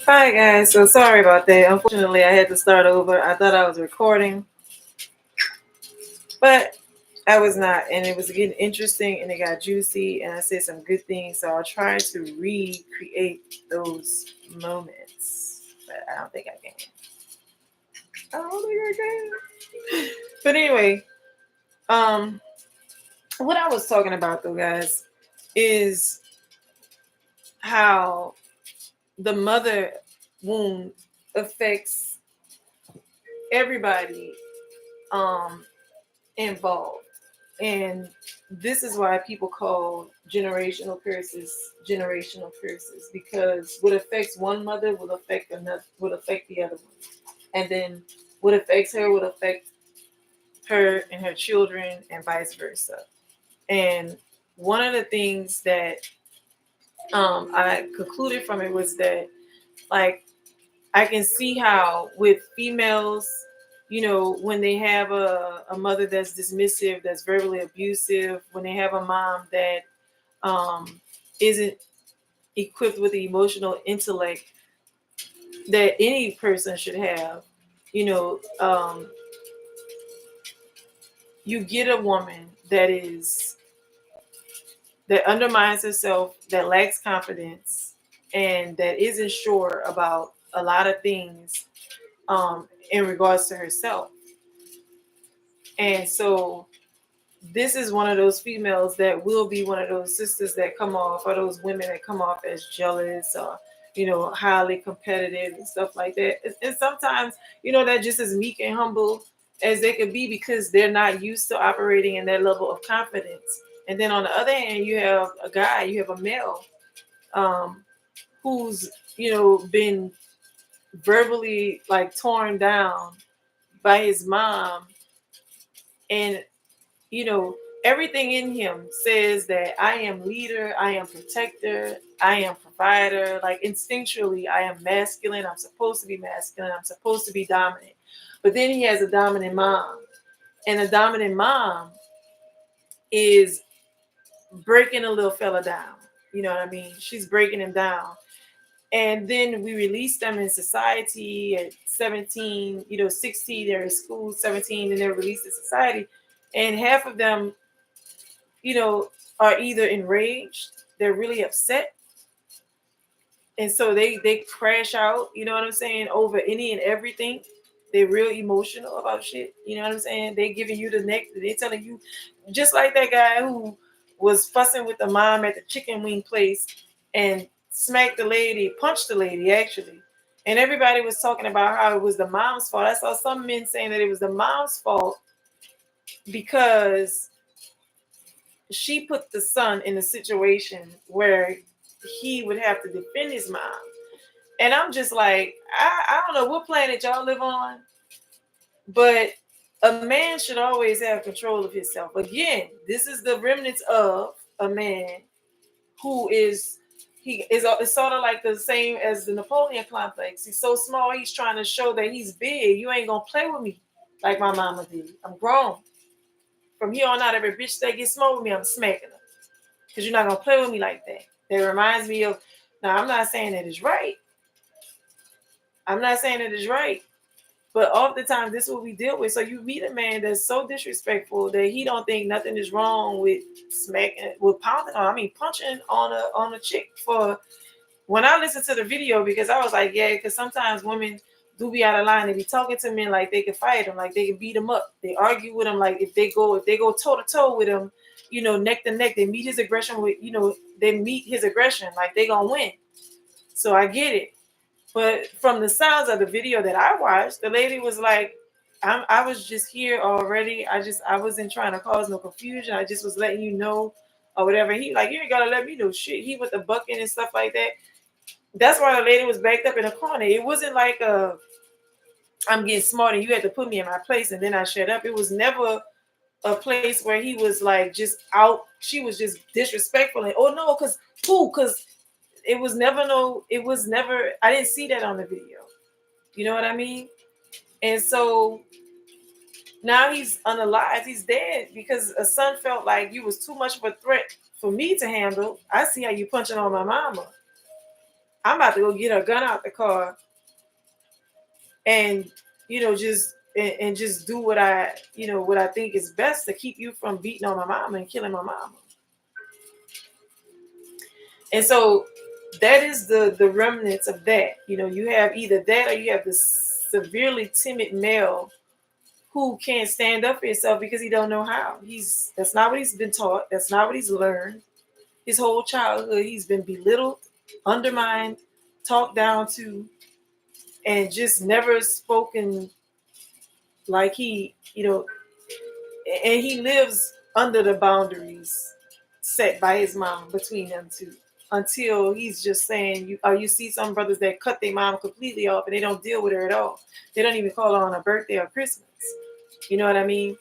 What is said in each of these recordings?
Hi guys, so sorry about that. Unfortunately, I had to start over. I thought I was recording, but I was not, and it was getting interesting and it got juicy, and I said some good things. So I'll try to recreate those moments, but I don't think I can. I don't think I can. But anyway, um, what I was talking about though, guys, is how the mother wound affects everybody involved. And this is why people call generational curses, because what affects one mother will affect another, will affect the other one. And then what affects her will affect her and her children and vice versa. And one of the things that I concluded from it was that, like, I can see how with females, when they have a mother that's dismissive, that's verbally abusive, when they have a mom that isn't equipped with the emotional intellect that any person should have, you know, um, you get a woman that undermines herself, that lacks confidence, and that isn't sure about a lot of things in regards to herself. And so this is one of those females that will be one of those sisters that come off, or those women that come off as jealous or, highly competitive and stuff like that. And sometimes, they're just as meek and humble as they could be because they're not used to operating in that level of confidence. And then on the other hand, you have a guy, you have a male um, who's, been verbally like torn down by his mom, and you know, everything in him says that I am leader, I am protector, I am provider. Like instinctually, I am masculine. I'm supposed to be masculine. I'm supposed to be dominant. But then he has a dominant mom, and a dominant mom is breaking a little fella down. You know what I mean? She's breaking him down. And then we release them in society at 17, 16, they're in school, 17, and they're released in society. And half of them are either enraged, they're really upset, and so they crash out. You know what I'm saying? Over any and everything. They're real emotional about shit. You know what I'm saying? They giving you the neck. They telling you, just like that guy who was fussing with the mom at the chicken wing place and smacked the lady, punched the lady actually. And everybody was talking about how it was the mom's fault. I saw some men saying that it was the mom's fault because she put the son in a situation where he would have to defend his mom. And I'm just like, I don't know what planet y'all live on, but a man should always have control of himself. Again, this is the remnants of a man who is he is it's sort of like the same as the Napoleon complex. He's so small, he's trying to show that he's big. You ain't gonna play with me like my mama did. I'm grown. From here on out, every bitch that gets small with me, I'm smacking her. Because you're not gonna play with me like that. It reminds me of. Now, I'm not saying that it's right. I'm not saying that it's right. But oftentimes, this is what we deal with. So you meet a man that's so disrespectful that he don't think nothing is wrong with smacking, with pounding on. I mean, punching on a chick. For when I listened to the video, because I was like, yeah, because sometimes women do be out of line. They be talking to men like they can fight them, like they can beat them up. They argue with them like if they go toe to toe with him, neck to neck. They meet his aggression with they meet his aggression like they gonna win. So I get it. But from the sounds of the video that I watched, the lady was like, I was just here already. I wasn't trying to cause no confusion. I just was letting you know or whatever. He like, you ain't gotta let me know shit. He with the bucket and stuff like that. That's why the lady was backed up in a corner. It wasn't like I'm getting smart and you had to put me in my place and then I shut up. It was never a place where he was like just out. She was just disrespectful and oh no, because it was never, I didn't see that on the video. You know what I mean? And so now he's unalive, he's dead because a son felt like you was too much of a threat for me to handle. I see how you punching on my mama. I'm about to go get her gun out the car and just do what I think is best to keep you from beating on my mama and killing my mama. And so that is the remnants of that. You have either that or you have the severely timid male who can't stand up for himself because he don't know how. That's not what he's been taught. That's not what he's learned. His whole childhood, he's been belittled, undermined, talked down to, and just never spoken like and he lives under the boundaries set by his mom between them two until he's just saying you see some brothers that cut their mom completely off and they don't deal with her at all. They don't even call her on her birthday or Christmas. You know what I mean?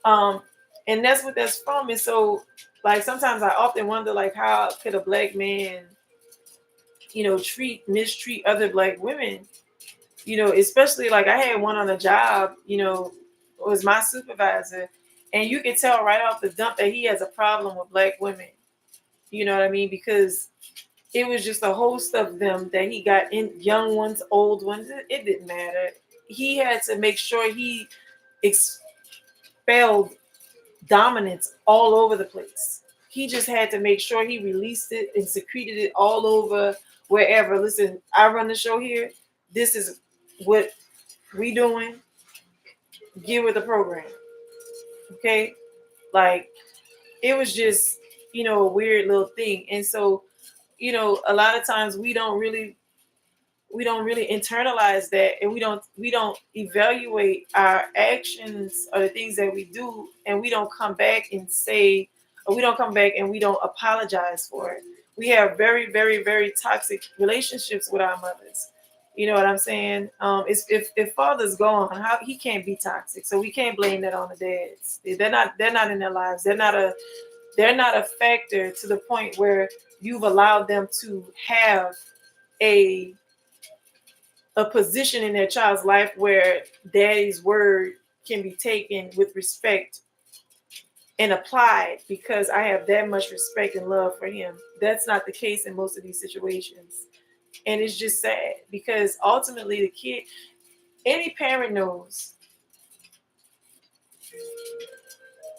um and that's what that's from. And so, like, sometimes I often wonder, like, how could a black man mistreat other black women, especially, like, I had one on a job, was my supervisor, and you can tell right off the dump that he has a problem with black women. You know what I mean? Because it was just a host of them that he got in, young ones, old ones. It didn't matter. He had to make sure he expelled dominance all over the place. He just had to make sure he released it and secreted it all over wherever. Listen, I run the show here. This is what we doing. Get with the program. Okay? Like, it was just, a weird little thing. And so, a lot of times we don't really internalize that, and we don't evaluate our actions or the things that we do, and we don't come back and say, or we don't come back and we don't apologize for it. We have very, very, very toxic relationships with our mothers. You know what I'm saying? If father's gone, how he can't be toxic, so we can't blame that on the dads. They're not in their lives. They're not a factor to the point where you've allowed them to have a position in their child's life where daddy's word can be taken with respect and applied because I have that much respect and love for him. That's not the case in most of these situations. And it's just sad because ultimately the kid, any parent knows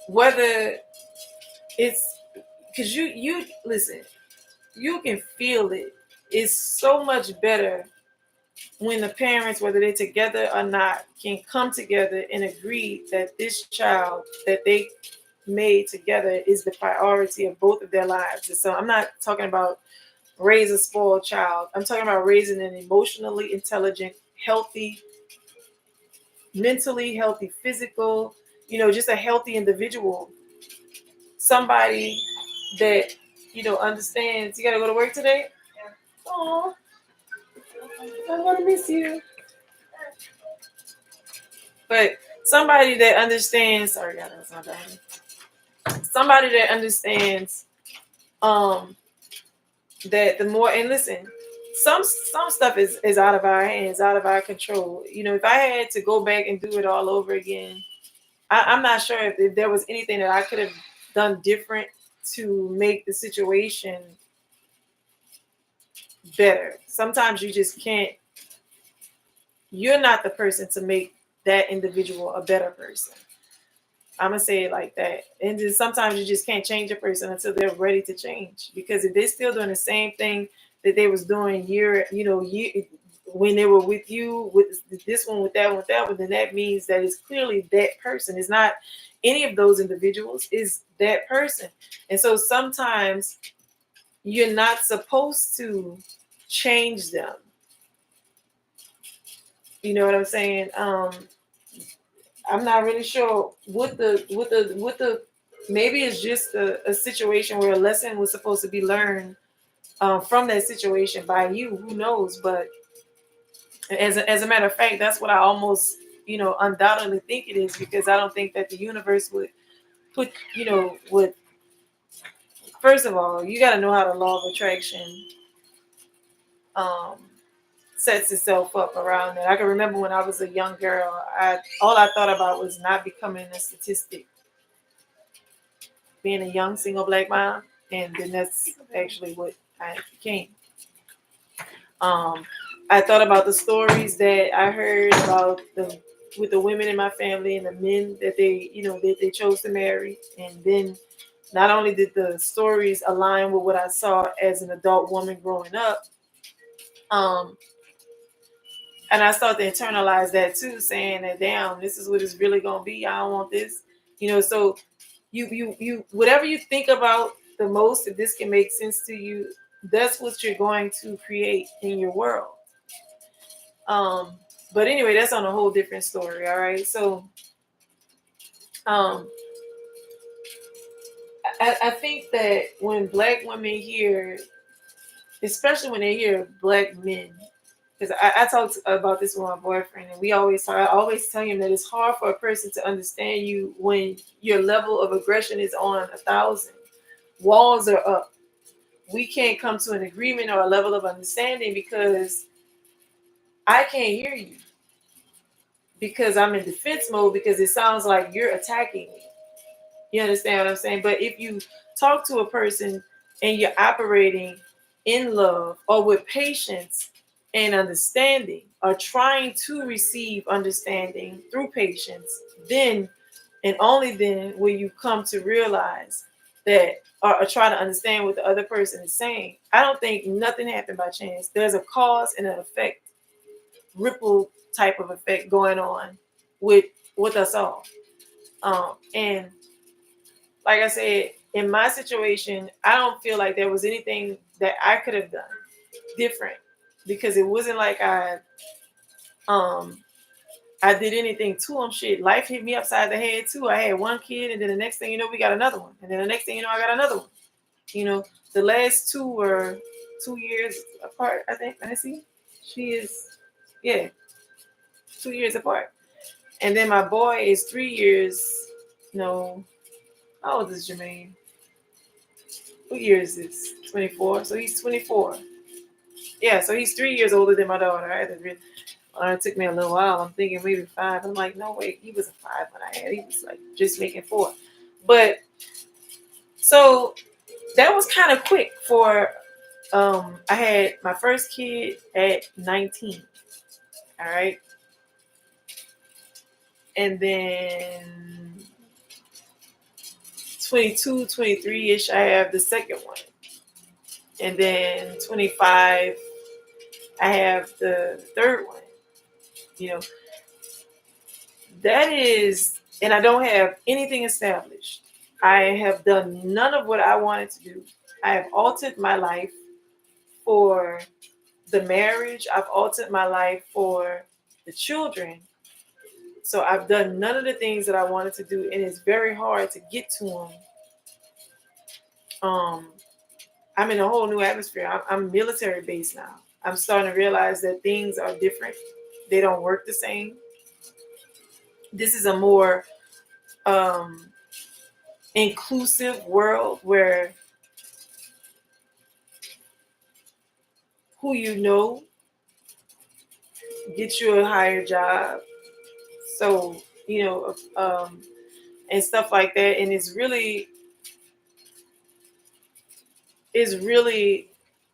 whether it's because you listen, you can feel it. It's so much better when the parents, whether they're together or not, can come together and agree that this child that they made together is the priority of both of their lives. And so I'm not talking about raise a spoiled child. I'm talking about raising an emotionally intelligent, healthy, mentally healthy, physical, just a healthy individual. Somebody that, understands. You got to go to work today? Yeah. Oh, I'm going to miss you. But somebody that understands, sorry, God, that's my daughter. Somebody that understands that the more, and listen, some stuff is out of our hands, out of our control. If I had to go back and do it all over again, I'm not sure if there was anything that I could have done different to make the situation better. Sometimes you just can't, you're not the person to make that individual a better person. I'm gonna say it like that. And then sometimes you just can't change a person until they're ready to change. Because if they're still doing the same thing that they was doing when they were with you, with this one, with that one, then that means that it's clearly that person. It's not any of those individuals, is that person. And so sometimes you're not supposed to change them. You know what I'm saying? I'm not really sure what the maybe it's just a situation where a lesson was supposed to be learned from that situation by you. Who knows? But as a matter of fact, that's what I almost undoubtedly think it is, because I don't think that the universe would put would, first of all, you got to know how the law of attraction sets itself up around that. I can remember when I was a young girl, all I thought about was not becoming a statistic, being a young single black mom, and then that's actually what I became. I thought about the stories that I heard about with the women in my family and the men that they chose to marry, and then not only did the stories align with what I saw as an adult woman growing up, um, and I started to internalize that too, saying that damn, this is what it's really gonna be. I don't want this, So you whatever you think about the most, if this can make sense to you, that's what you're going to create in your world. Um, but anyway, that's on a whole different story. All right, so um, I think that when Black women hear, especially when they hear Black men, because I talked about this with my boyfriend, and I always tell him that it's hard for a person to understand you when your level of aggression is on 1,000. Walls are up. We can't come to an agreement or a level of understanding because I can't hear you because I'm in defense mode because it sounds like you're attacking me. You understand what I'm saying? But if you talk to a person and you're operating in love or with patience and understanding or trying to receive understanding through patience, then and only then will you come to realize that or try to understand what the other person is saying. I don't think nothing happened by chance. There's a cause and an effect, ripple type of effect going on with us all. And like I said, in my situation, I don't feel like there was anything that I could have done different because it wasn't like um I did anything to him. Shit, life hit me upside the head too. I had one kid, and then the next thing you know, we got another one, and then the next thing you know, I got another one. The last two were 2 years apart. I think. Let me see. She is, yeah, 2 years apart, and then my boy is 3 years. No, how old is Jermaine? What year is this? 24. So he's 24. Yeah, so he's 3 years older than my daughter. It took me a little while. I'm thinking maybe 5. I'm like, no, wait, he was a 5 when I had. He was like just making 4. But so that was kind of quick for. I had my first kid at 19. All right, and then 22, 23ish. I have the second one, and then 25. I have the third one. You know, that is, and I don't have anything established. I have done none of what I wanted to do. I have altered my life for the marriage. I've altered my life for the children. So I've done none of the things that I wanted to do, and it's very hard to get to them. I'm in a whole new atmosphere. I'm military based now. I'm starting to realize that things are different. They don't work the same. This is a more um, inclusive world where who you know gets you a higher job. So, and stuff like that. And it's really,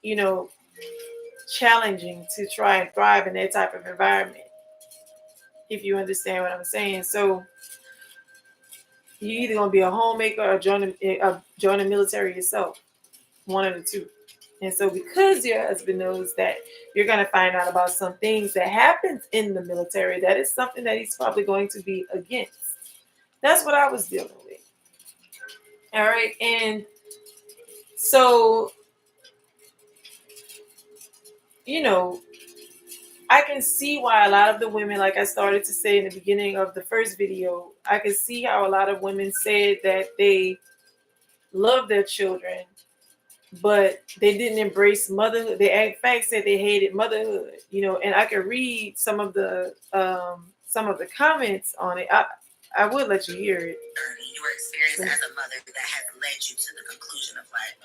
you know, challenging to try and thrive in that type of environment, if you understand what I'm saying. So you're either gonna be a homemaker or join the military yourself, one of the two. And so because your husband knows that you're gonna find out about some things that happens in the military, that is something that he's probably going to be against. That's what I was dealing with. All right. And so, I can see why a lot of the women, like I started to say in the beginning of the first video, I can see how a lot of women said that they love their children, but they didn't embrace motherhood. They in fact said they hated motherhood, and I could read some of the comments on it. I would let you hear it. Your experience as a mother that has led you to the conclusion of life.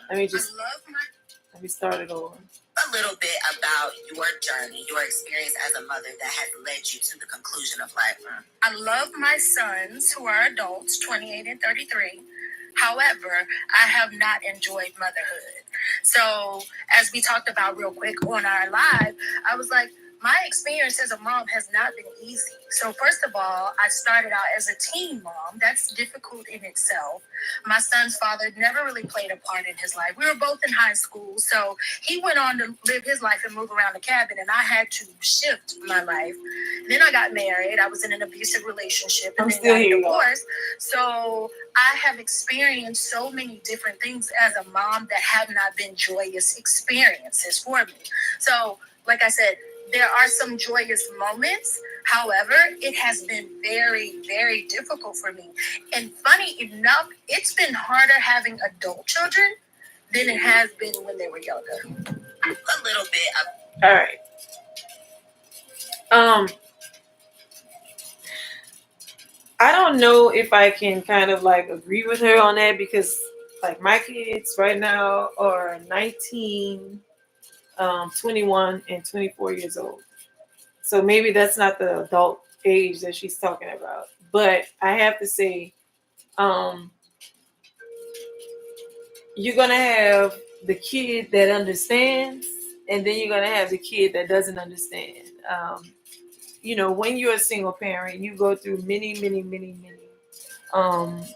Let me start it over. A little bit about your journey, your experience as a mother that has led you to the conclusion of life. I love my sons who are adults, 28 and 33. However, I have not enjoyed motherhood. So, as we talked about real quick on our live, I was like, my experience as a mom has not been easy. So, first of all, I started out as a teen mom. That's difficult in itself. My son's father never really played a part in his life. We were both in high school, so he went on to live his life and move around the cabin, and I had to shift my life. Then I got married. I was in an abusive relationship and then got divorced. So I have experienced so many different things as a mom that have not been joyous experiences for me. So, like I said, there are some joyous moments. However, it has been very, very difficult for me. And funny enough, it's been harder having adult children than it has been when they were younger. A little bit. All right. I don't know if I can kind of like agree with her on that, because like my kids right now are 19, 21, and 24 years old. So maybe that's not the adult age that she's talking about. But I have to say, you're going to have the kid that understands, and then you're going to have the kid that doesn't understand. When you're a single parent, you go through many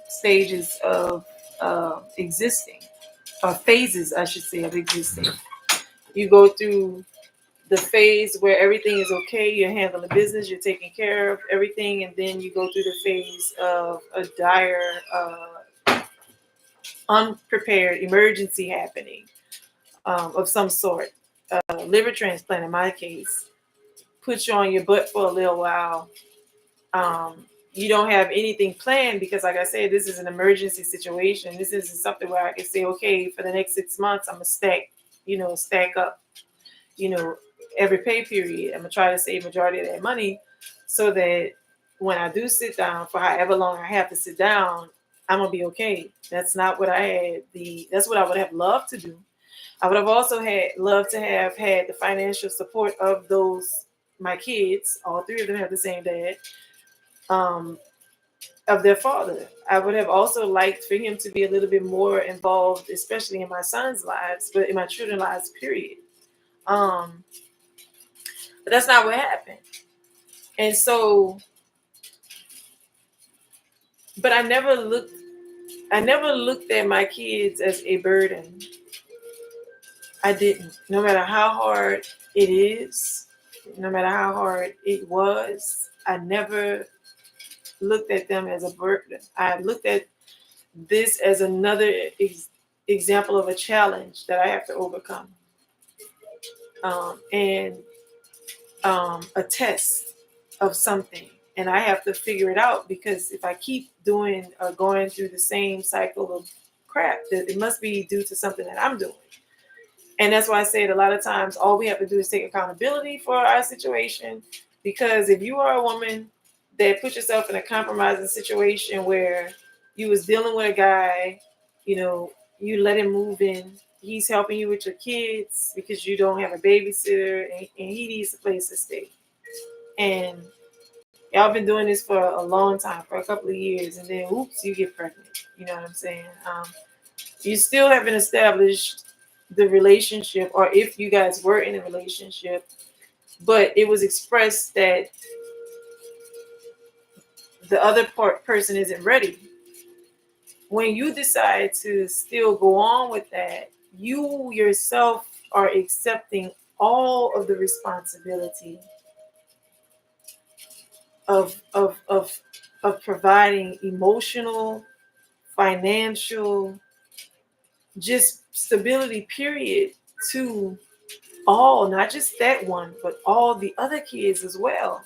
stages of existing, or phases, I should say, of existing. You go through the phase where everything is okay, you're handling business, you're taking care of everything, and then you go through the phase of a dire, unprepared emergency happening of some sort. Liver transplant, in my case, puts you on your butt for a little while. You don't have anything planned because, like I said, this is an emergency situation. This isn't something where I can say, okay, for the next 6 months, I'm going to stack up, every pay period. I'm going to try to save majority of that money so that when I do sit down for however long I have to sit down, I'm going to be okay. That's not what that's what I would have loved to do. I would have also loved to have had the financial support of my kids. All three of them have the same dad. Of their father. I would have also liked for him to be a little bit more involved, especially in my son's lives, but in my children's lives, period. But that's not what happened. And so, but I never looked at my kids as a burden. I didn't. No matter how hard it is, no matter how hard it was, I never looked at them as a burden. I looked at this as another example of a challenge that I have to overcome, and a test of something, and I have to figure it out, because if I keep doing or going through the same cycle of crap, it must be due to something that I'm doing. And that's why I say it a lot of times, all we have to do is take accountability for our situation, because if you are a woman that put yourself in a compromising situation where you was dealing with a guy, you let him move in, he's helping you with your kids because you don't have a babysitter, and he needs a place to stay. And y'all been doing this for a long time, for a couple of years, and then oops, you get pregnant. You know what I'm saying? You still haven't established the relationship, or if you guys were in a relationship, but it was expressed that the other person isn't ready. When you decide to still go on with that, you yourself are accepting all of the responsibility of providing emotional, financial, just stability, period, to all, not just that one, but all the other kids as well.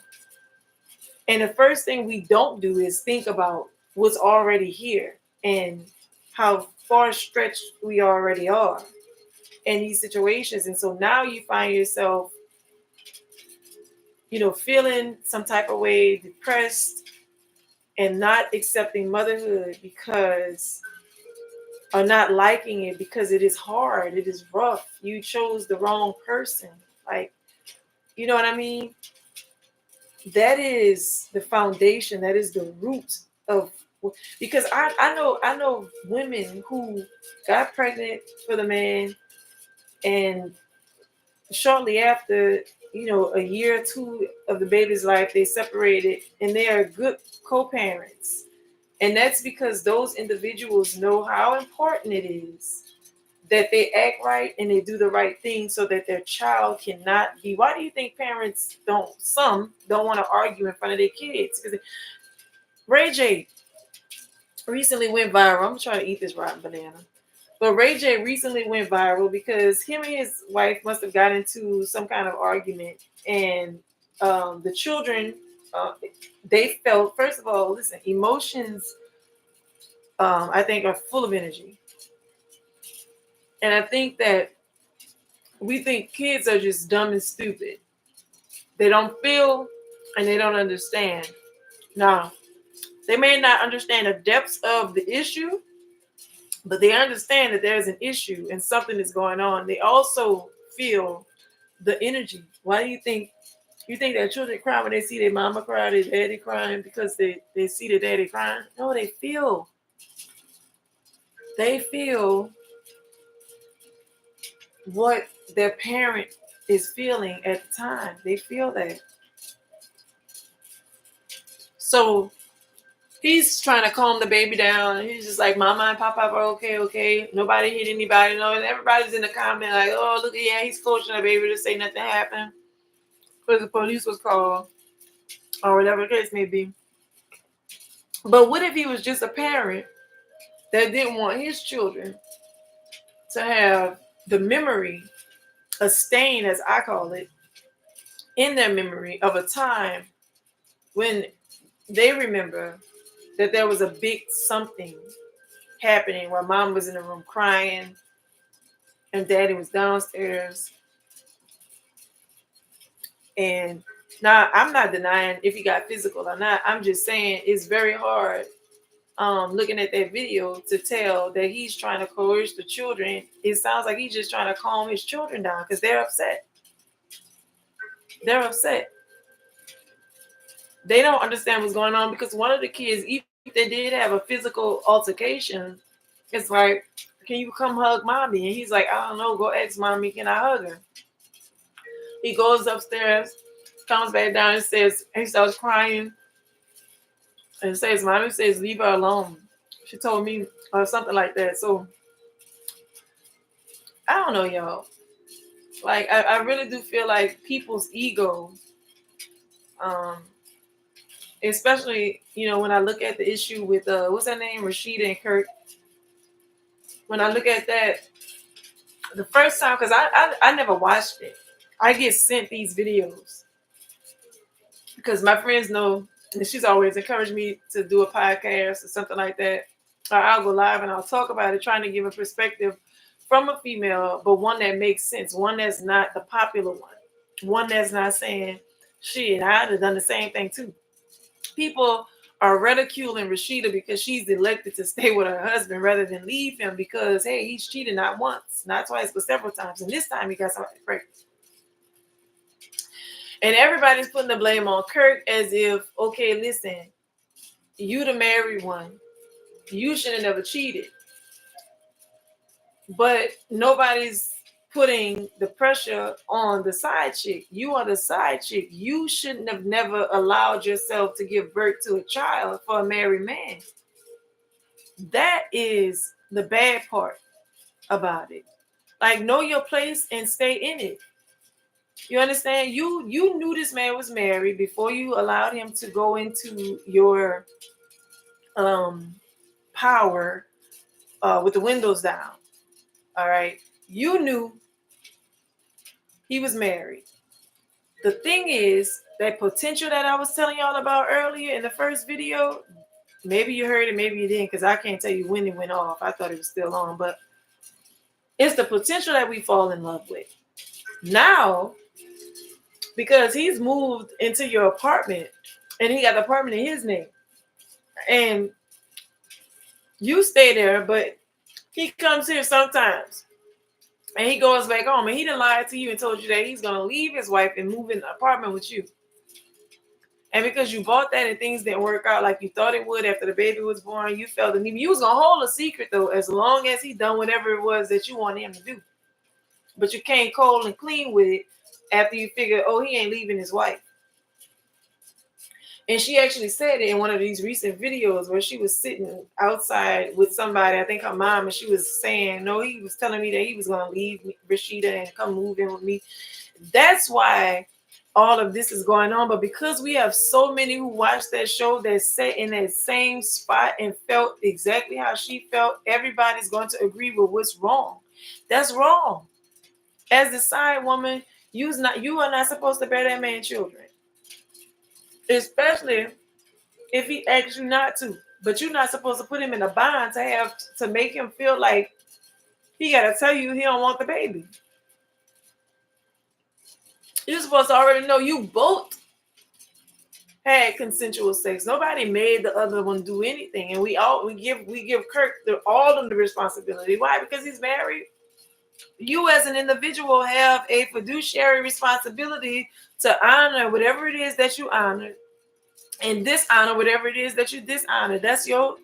And the first thing we don't do is think about what's already here and how far stretched we already are in these situations. And so now you find yourself, feeling some type of way, depressed, and not accepting motherhood or not liking it because it is hard, it is rough. You chose the wrong person. Like, you know what I mean? That is the foundation. That is the root of, because I know women who got pregnant for the man, And shortly after, a year or two of the baby's life, they separated, and they are good co-parents. And that's because those individuals know how important it is that they act right and they do the right thing so that their child cannot be. Why do you think parents some don't want to argue in front of their kids? Because Ray J recently went viral. I'm trying to eat this rotten banana. But Ray J recently went viral because him and his wife must have got into some kind of argument. And the children, they felt, first of all, listen, emotions, I think, are full of energy. And I think that we think kids are just dumb and stupid. They don't feel and they don't understand. Now, they may not understand the depths of the issue, but they understand that there's an issue and something is going on. They also feel the energy. Why do you think that children cry when they see their mama cry, their daddy crying because they see their daddy crying? No, they feel what their parent is feeling at the time. They feel that. So he's trying to calm the baby down. He's just like, Mama and Papa are okay. Nobody hit anybody. And everybody's in the comment like, oh, look, yeah, he's coaching the baby to say nothing happened because the police was called or whatever the case may be. But what if he was just a parent that didn't want his children to have the memory, a stain, as I call it, in their memory of a time when they remember that there was a big something happening where mom was in the room crying and daddy was downstairs. And now I'm not denying if he got physical or not. I'm just saying it's very hard looking at that video to tell that he's trying to coerce the children. It sounds like he's just trying to calm his children down because they're upset. They're upset. They don't understand what's going on because one of the kids, even if they did have a physical altercation, it's like, can you come hug mommy? And he's like, I don't know, go ask mommy, can I hug her? He goes upstairs, comes back down and says, he starts crying and says, mommy says, leave her alone. She told me, or something like that. So, I don't know, y'all. Like, I really do feel like people's ego, especially, when I look at the issue with, what's her name, Rashida and Kirk. When I look at that, the first time, because I never watched it. I get sent these videos because my friends know, and she's always encouraged me to do a podcast or something like that. Or I'll go live and I'll talk about it, trying to give a perspective from a female, but one that makes sense, one that's not the popular one that's not saying, shit, I'd have done the same thing too. People are ridiculing Rashida because she's elected to stay with her husband rather than leave him because, hey, he's cheated not once, not twice, but several times. And this time he got somebody pregnant. And everybody's putting the blame on Kirk as if, okay, listen, you the married one. You should have never cheated. But nobody's putting the pressure on the side chick. You are the side chick. You shouldn't have never allowed yourself to give birth to a child for a married man. That is the bad part about it. Like, know your place and stay in it. You understand? You knew this man was married before you allowed him to go into your power with the windows down. All right. You knew he was married. The thing is, that potential that I was telling y'all about earlier in the first video, maybe you heard it, maybe you didn't, because I can't tell you when it went off. I thought it was still on, but it's the potential that we fall in love with. Now, because he's moved into your apartment and he got the apartment in his name, and you stay there, but he comes here sometimes and he goes back home and he didn't lie to you and told you that he's going to leave his wife and move in the apartment with you. And because you bought that and things didn't work out like you thought it would after the baby was born, you felt the need. You was going to hold a secret, though, as long as he done whatever it was that you wanted him to do. but you came cold and clean with it after you figure, oh, he ain't leaving his wife. And she actually said it in one of these recent videos where she was sitting outside with somebody, I think her mom, and she was saying, no, he was telling me that he was going to leave Rashida and come move in with me. That's why all of this is going on. But because we have so many who watched that show that sat in that same spot and felt exactly how she felt, everybody's going to agree with what's wrong. That's wrong. As the side woman, you are not supposed to bear that man children. Especially if he asks you not to. But you're not supposed to put him in a bind to make him feel like he gotta tell you he don't want the baby. You're supposed to already know you both had consensual sex. Nobody made the other one do anything, and we give Kirk all of the responsibility. Why? Because he's married. You as an individual have a fiduciary responsibility to honor whatever it is that you honor, and dishonor whatever it is that you dishonor. That's your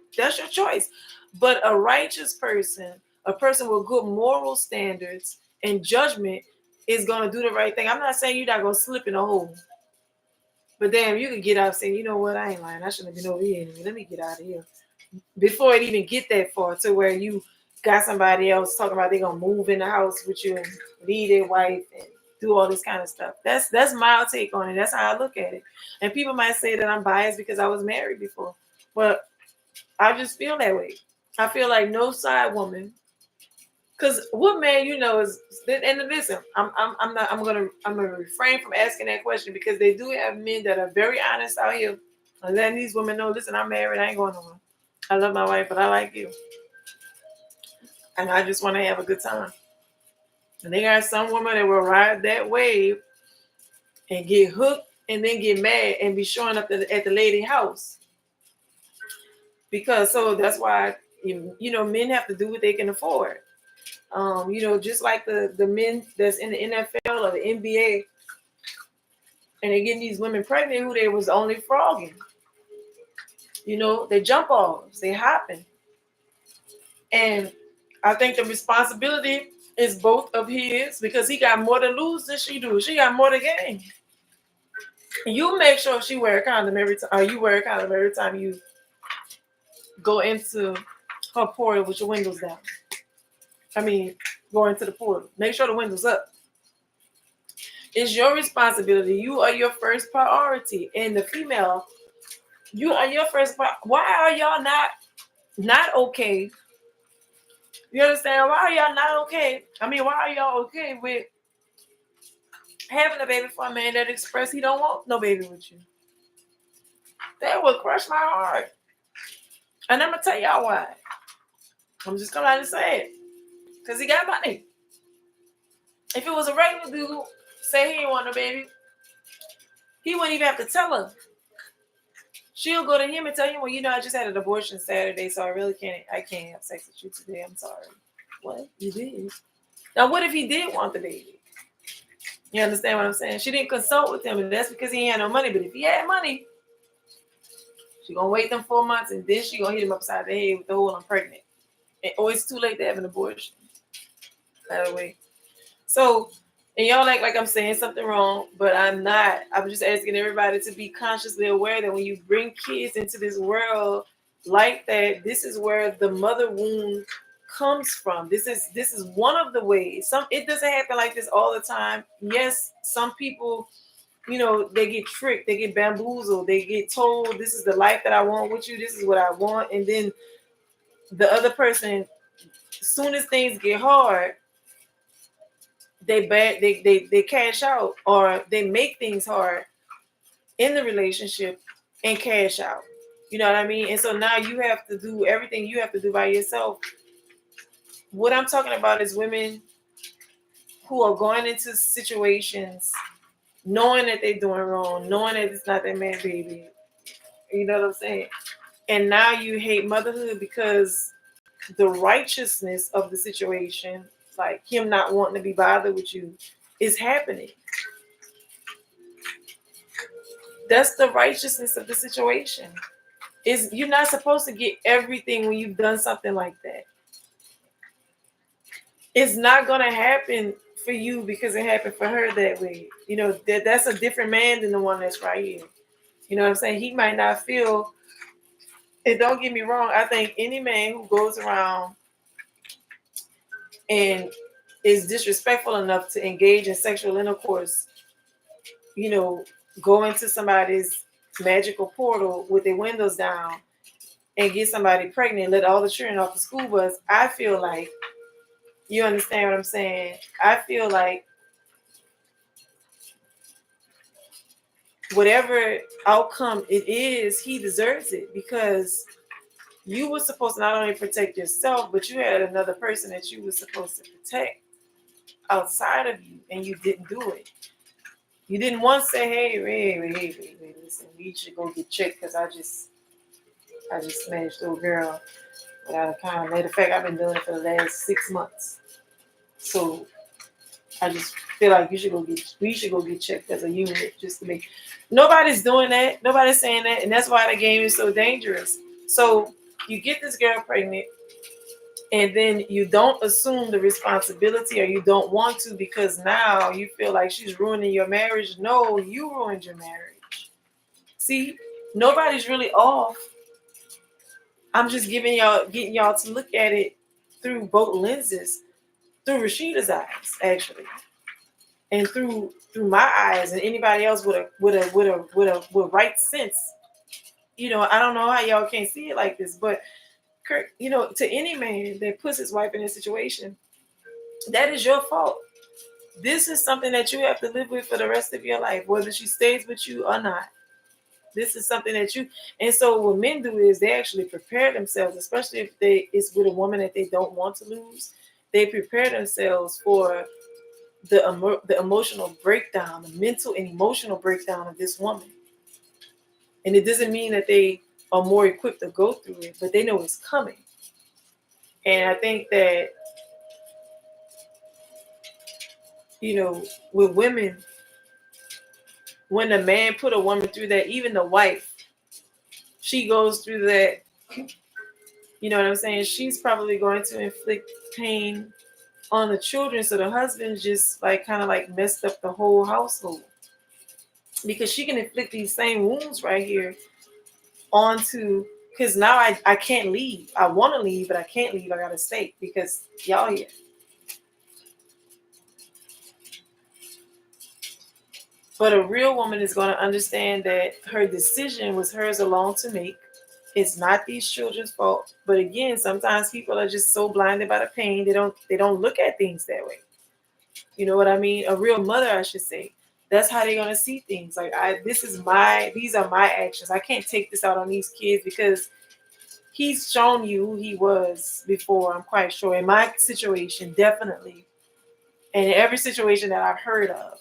choice. But a righteous person, a person with good moral standards and judgment, is gonna do the right thing. I'm not saying you're not gonna slip in a hole. But damn, you could get out saying, you know what, I ain't lying. I shouldn't have been over here anyway. Let me get out of here. Before it even get that far to where you got somebody else talking about they're gonna move in the house with you and leave their wife and do all this kind of stuff. That's my take on it. That's how I look at it. And people might say that I'm biased because I was married before. But I just feel that way. I feel like no side woman. Because what man is, and listen, I'm gonna refrain from asking that question because they do have men that are very honest out here and letting these women know, listen, I'm married, I ain't going nowhere. I love my wife, but I like you. And I just want to have a good time. And they got some women that will ride that wave and get hooked and then get mad and be showing up at the lady house. Because so that's why men have to do what they can afford. Just like the men that's in the NFL or the NBA, and they're getting these women pregnant who they was only frogging. They jump offs, they hopping. And I think the responsibility is both of his because he got more to lose than she do. She got more to gain. You make sure she wear a condom every time, or you wear a condom every time you go into her portal with your windows down. Go into the portal. Make sure the window's up. It's your responsibility. You are your first priority. And the female, you are your first priority. Why are y'all not okay? You understand? Why are y'all not okay? Why are y'all okay with having a baby for a man that expressed he don't want no baby with you? That would crush my heart. And I'm going to tell y'all why. I'm just coming out and say it. Because he got money. If it was a regular dude, say he didn't want no baby, he wouldn't even have to tell her. She'll go to him and tell him, well, I just had an abortion Saturday, so I can't have sex with you today. I'm sorry. What? You did? Now, what if he did want the baby? You understand what I'm saying? She didn't consult with him, and that's because he ain't had no money. But if he had money, she gonna wait them 4 months, and then she gonna hit him upside the head with the whole I'm pregnant. It's too late to have an abortion. By the way. So, and y'all like I'm saying something wrong, but I'm not. I'm just asking everybody to be consciously aware that when you bring kids into this world like that, this is where the mother wound comes from. This is one of the ways. It doesn't happen like this all the time. Yes, some people, they get tricked, they get bamboozled, they get told this is the life that I want with you, this is what I want, and then the other person, as soon as things get hard, they cash out, or they make things hard in the relationship and cash out. You know what I mean? And so now you have to do everything you have to do by yourself. What I'm talking about is women who are going into situations knowing that they're doing wrong, knowing that it's not their man baby. You know what I'm saying? And now you hate motherhood because the righteousness of the situation, like him not wanting to be bothered with you, is happening. That's the righteousness of the situation. You're not supposed to get everything when you've done something like that. It's not going to happen for you because it happened for her that way. You know, that's a different man than the one that's right here. You know what I'm saying? He might not feel, and don't get me wrong, I think any man who goes around and is disrespectful enough to engage in sexual intercourse, you know, go into somebody's magical portal with their windows down and get somebody pregnant, let all the children off the school bus, I feel like, you understand what I'm saying? I feel like whatever outcome it is, he deserves it, because you were supposed to not only protect yourself, but you had another person that you were supposed to protect outside of you, and you didn't do it. You didn't once say, hey, wait, listen, we should go get checked because I just smashed little girl without a condom. Matter of fact, I've been doing it for the last 6 months. So I just feel like we should go get checked as a unit just to make. Nobody's doing that. Nobody's saying that. And that's why the game is so dangerous. So you get this girl pregnant, and then you don't assume the responsibility, or you don't want to, because now you feel like she's ruining your marriage. No, you ruined your marriage. See, nobody's really off. I'm just getting y'all to look at it through both lenses, through Rashida's eyes, actually, and through my eyes, and anybody else with a right sense. You know, I don't know how y'all can't see it like this, but Kirk, you know, to any man that puts his wife in a situation, that is your fault. This is something that you have to live with for the rest of your life, whether she stays with you or not. This is something that you, and so what men do is they actually prepare themselves, especially if it's with a woman that they don't want to lose. They prepare themselves for the emotional breakdown, the mental and emotional breakdown of this woman. And it doesn't mean that they are more equipped to go through it, but they know it's coming. And I think that, you know, with women, when a man put a woman through that, even the wife, she goes through that, you know what I'm saying? She's probably going to inflict pain on the children. So the husband just like kind of like messed up the whole household, because she can inflict these same wounds right here onto, because now I can't leave. I want to leave, but I can't leave. I got to stay because y'all here. But a real woman is going to understand that her decision was hers alone to make. It's not these children's fault. But again, sometimes people are just so blinded by the pain, they don't look at things that way. You know what I mean? A real mother, I should say. That's how they're gonna see things. Like these are my actions. I can't take this out on these kids because he's shown you who he was before. I'm quite sure. In my situation, definitely. And in every situation that I've heard of,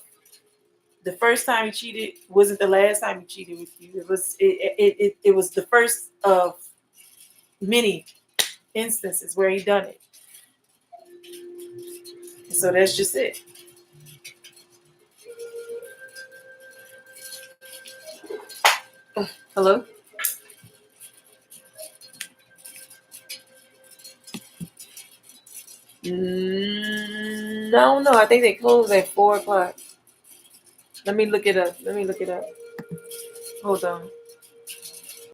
the first time he cheated wasn't the last time he cheated with you. It was the first of many instances where he done it. So that's just it. Hello? No, I think they close at 4 o'clock. Let me look it up. Hold on.